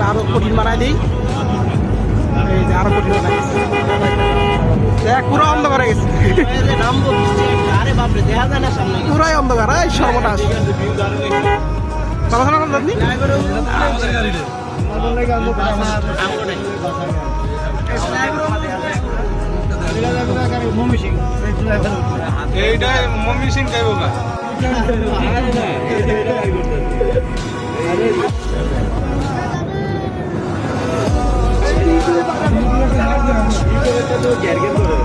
আরো কঠিন বানাই দিই, এই যে আরো কঠিন বানাই দিচ্ছি। দেখ পুরো অন্ধকার হয়ে গেছে, পুরাই অন্ধকার। এই সর্বনাশ, চলাচল করেন আপনি? এইটাই মমি সিং যাইব না। তো গ্যার গ্যার করে